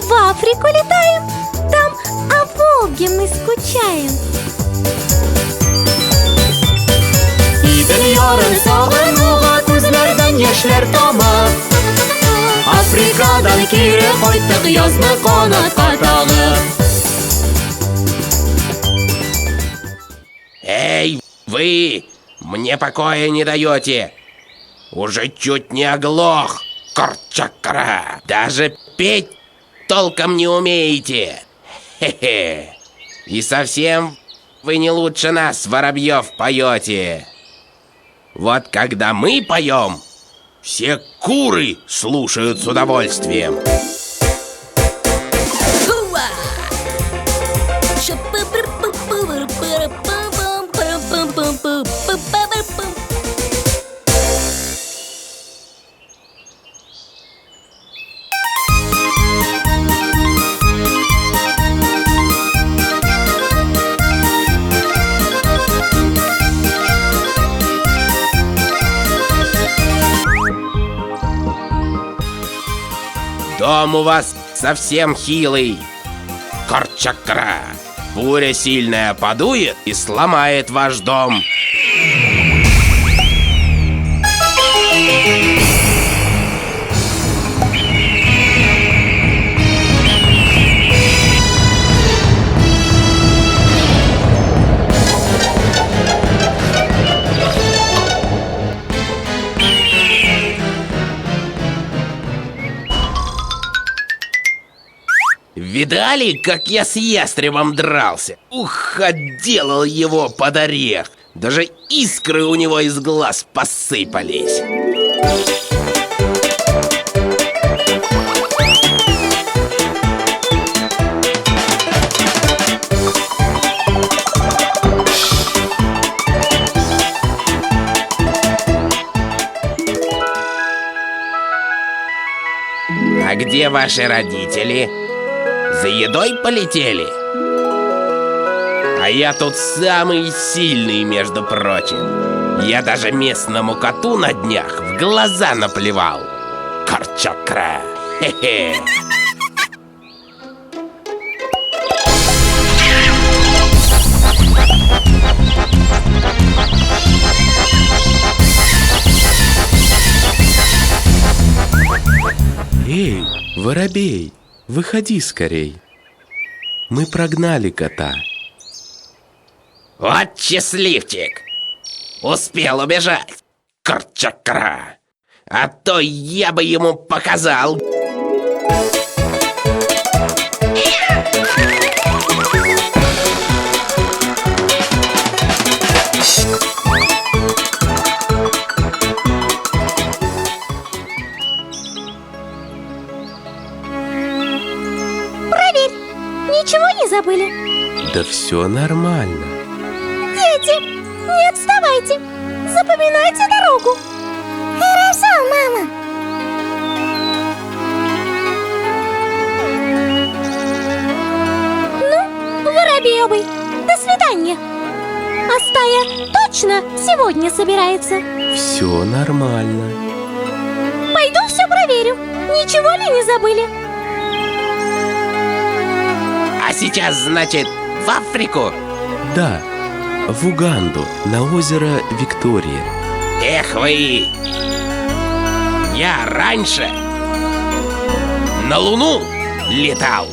В Африку летаем, там о Волге мы скучаем. Gidiyoruz sağınığa gözlerden yaşlar tamar. Afrikadan kiri koyduk yazlı kanat katağı. Эй, вы! Мне покоя не даете! Уже чуть не оглох, Корчакра! Даже петь толком не умеете! Хе-хе! И совсем вы не лучше нас, воробьев, поете! Вот когда мы поем, все куры слушают с удовольствием. Дом у вас совсем хилый, Корчакра. Буря сильная подует и сломает ваш дом. Видали, как я с ястребом дрался? Ух, отделал его под орех. Даже искры у него из глаз посыпались. А где ваши родители? За едой полетели? А я тут самый сильный, между прочим. Я даже местному коту на днях в глаза наплевал. Корчакра. Хе-хе. Эй, воробей, выходи скорей. Мы прогнали кота. Вот счастливчик! Успел убежать, Корчакра! А то я бы ему показал! Проверь, ничего не забыли? Да все нормально. Дети, не отставайте, запоминайте дорогу. Хорошо, мама. Ну, воробьёвый, до свидания. А стая точно сегодня собирается? Все нормально. Пойду все проверю, ничего ли не забыли? А сейчас, значит, в Африку? Да, в Уганду, на озеро Виктория. Эх вы! Я раньше на Луну летал.